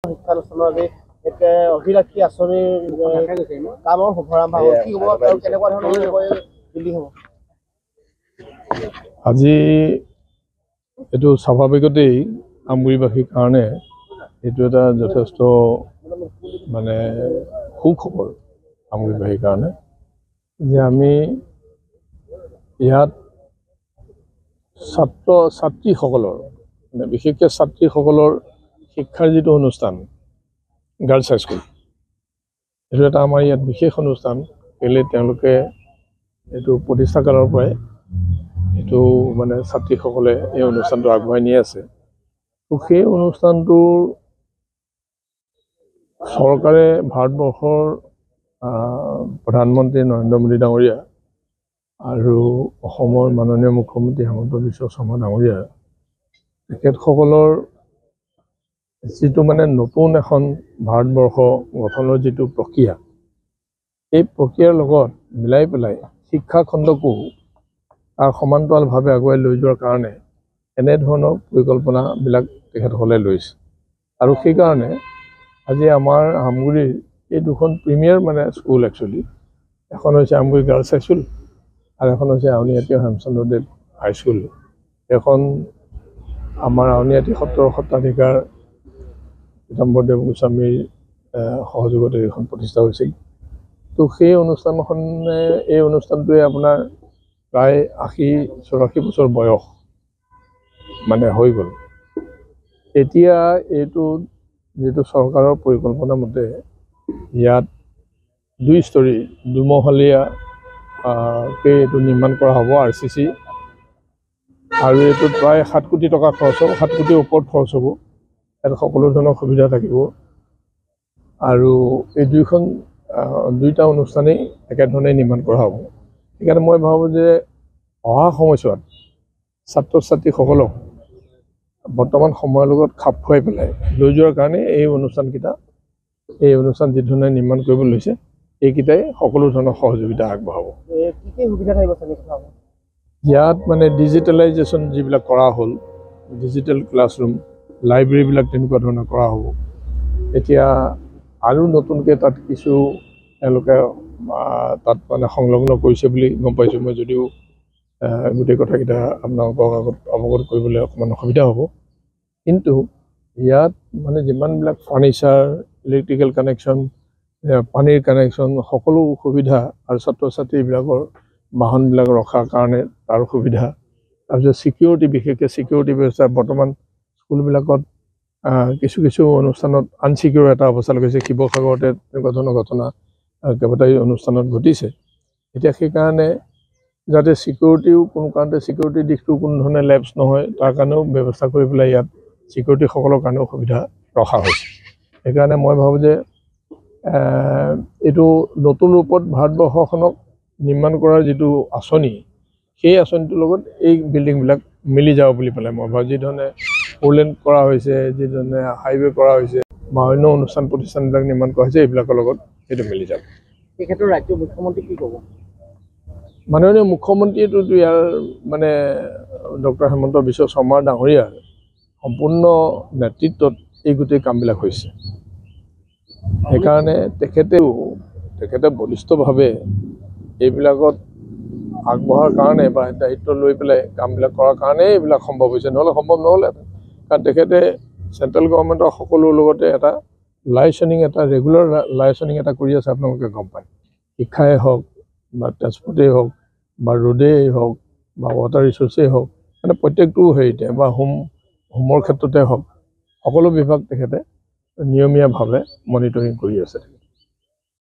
শিক্ষানুষ্ঠানৰ যে এক অভিলাষী আঁচনিৰ কামৰ শুভাৰম্ভ হ'ব কি হ'ব আৰু কেনেকুৱা ধৰণৰ বিল্ডিং হ'ব আজি এইটো স্বাভাৱিকতেই আমগুৰিবাসীৰ কাৰণে এইটো এটা যথেষ্ট মানে সুখবৰ আমগুৰিবাসীৰ কাৰণে যে আমি ইয়াত ছাত্ৰ ছাত্ৰীসকলৰ মানে বিশেষকৈ ছাত্ৰীসকলৰ শিক্ষাৰ যিটো অনুষ্ঠান গাৰ্লছ হাইস্কুল এইটো এটা আমাৰ ইয়াত বিশেষ অনুষ্ঠান কেলৈ তেওঁলোকে এইটো প্ৰতিষ্ঠা কালৰ পৰাই এইটো মানে ছাত্ৰীসকলে এই অনুষ্ঠানটো আগবঢ়াই নি আছে তো সেই অনুষ্ঠানটোৰ চৰকাৰে ভাৰতবৰ্ষৰ প্ৰধানমন্ত্ৰী নৰেন্দ্ৰ মোদী ডাঙৰীয়া আৰু অসমৰ মাননীয় মুখ্যমন্ত্ৰী হিমন্ত বিশ্ব শৰ্মা ডাঙৰীয়া তেখেতসকলৰ যিটো মানে নতুন এখন ভাৰতবৰ্ষ গঠনৰ যিটো প্ৰক্ৰিয়া এই প্ৰক্ৰিয়াৰ লগত মিলাই পেলাই শিক্ষা খণ্ডকো তাৰ সমান্তৰালভাৱে আগুৱাই লৈ যোৱাৰ কাৰণে এনেধৰণৰ পৰিকল্পনাবিলাক তেখেতসকলে লৈছে আৰু সেইকাৰণে আজি আমাৰ আমগুৰিৰ এই দুখন প্ৰিমিয়াৰ মানে স্কুল একচুৱেলি এখন হৈছে আমগুৰি গাৰ্লছ হাইস্কুল আৰু এখন হৈছে আউনীআটী হেমচন্দ্ৰদেৱ হাইস্কুল এখন আমাৰ আউনীআটী সত্ৰৰ সত্ৰাধিকাৰ পীতাম্বৰদেৱ গোস্বামীৰ সহযোগতে এইখন প্ৰতিষ্ঠা হৈছিল তো সেই অনুষ্ঠানটোৱে আপোনাৰ প্ৰায় ৮০-৮৪ বছৰ বয়স মানে হৈ গ'ল এতিয়া এইটো যিটো চৰকাৰৰ পৰিকল্পনা মতে ইয়াত দুমহলীয়াকৈ এইটো নিৰ্মাণ কৰা হ'ব RCC আৰু এইটোত প্ৰায় ৭ কোটি টকা খৰচ হ'ব ৭ কোটিৰ ওপৰত খৰচ হ'ব ইয়াত সকলো ধৰণৰ সুবিধা থাকিব আৰু এই দুইটা অনুষ্ঠানেই একেধৰণে নিৰ্মাণ কৰা হ'ব সেইকাৰণে মই ভাবোঁ যে অহা সময়ছোৱাত ছাত্ৰ ছাত্ৰীসকলক বৰ্তমান সময়ৰ লগত খাপ খুৱাই পেলাই লৈ যোৱাৰ কাৰণে এই অনুষ্ঠান যিধৰণে নিৰ্মাণ কৰিব লৈছে এইকেইটাই সকলো ধৰণৰ সহযোগিতা আগবঢ়াব কি সুবিধা থাকিব ইয়াত মানে ডিজিটেলাইজেশ্যন যিবিলাক কৰা হ'ল ডিজিটেল ক্লাছৰুম লাইব্ৰেৰীবিলাক তেনেকুৱা ধৰণৰ কৰা হ'ব এতিয়া আৰু নতুনকৈ তাত কিছু তেওঁলোকে তাত মানে সংলগ্ন কৰিছে বুলি গম পাইছোঁ মই যদিও গোটেই কথাকেইটা আপোনালোকৰ আগত অৱগত কৰিবলৈ অকণমান অসুবিধা হ'ব কিন্তু ইয়াত মানে যিমানবিলাক ফাৰ্নিচাৰ ইলেক্ট্ৰিকেল কানেকশ্যন পানীৰ কানেকশ্যন সকলো সুবিধা আৰু ছাত্ৰ ছাত্ৰীবিলাকৰ বাহনবিলাক ৰখাৰ কাৰণে তাৰ সুবিধা তাৰপিছত ছিকিউৰিটি বিশেষকৈ ছিকিউৰিটি ব্যৱস্থা বৰ্তমান স্কুলবিলাকত কিছু অনুষ্ঠানত আনছিকিউৰ এটা অৱস্থালৈ গৈছে শিৱসাগৰতে তেনেকুৱা ধৰণৰ ঘটনা কেইবাটাও অনুষ্ঠানত ঘটিছে এতিয়া সেইকাৰণে যাতে ছিকিউৰিটিও কোনো কাৰণতে ছিকিউৰিটি দিশটো কোনো ধৰণে লেপছ নহয় তাৰ কাৰণেও ব্যৱস্থা কৰি পেলাই ইয়াত ছিকিউৰিটিসকলৰ কাৰণেও সুবিধা ৰখা হৈছে সেইকাৰণে মই ভাবোঁ যে এইটো নতুন ৰূপত ভাৰতবৰ্ষখনক নিৰ্মাণ কৰাৰ যিটো আঁচনি সেই আঁচনিটোৰ লগত এই বিল্ডিংবিলাক মিলি যাব বুলি পেলাই মই ভাবোঁ যিধৰণে ফ'ৰলেন কৰা হৈছে যিধৰণে হাইৱে কৰা হৈছে বা অন্য অনুষ্ঠান প্ৰতিষ্ঠানবিলাক নিৰ্মাণ কৰা হৈছে এইবিলাকৰ লগত সেইটো মিলি যাব এই ক্ষেত্ৰত ৰাজ্যৰ মুখ্যমন্ত্ৰী কি ক'ব মাননীয় মুখ্যমন্ত্ৰীয়েতো ইয়াৰ মানে ডক্টৰ হিমন্ত বিশ্ব শৰ্মা ডাঙৰীয়াৰ সম্পূৰ্ণ নেতৃত্বত এই গোটেই কামবিলাক হৈছে সেইকাৰণে তেখেতে বলিষ্ঠভাৱে এইবিলাকত আগবঢ়াৰ কাৰণে বা দায়িত্ব লৈ পেলাই কামবিলাক কৰাৰ কাৰণে এইবিলাক সম্ভৱ হৈছে নহ'লে সম্ভৱ নহ'লেহেঁতেন কাৰণ তেখেতে চেণ্ট্ৰেল গভৰ্ণমেণ্টৰ সকলোৰ লগতে এটা ৰেগুলাৰ লাইচেনিং এটা কৰি আছে আপোনালোকে গম পায় শিক্ষাই হওক বা ট্ৰান্সপৰ্টেই হওক বা ৰোডেই হওক বা ৱাটাৰ ৰিচোৰ্চেই হওক মানে প্ৰত্যেকটো হেৰিতে বা হোমৰ ক্ষেত্ৰতে হওক সকলো বিভাগ তেখেতে নিয়মীয়াভাৱে মনিটৰিং কৰি আছে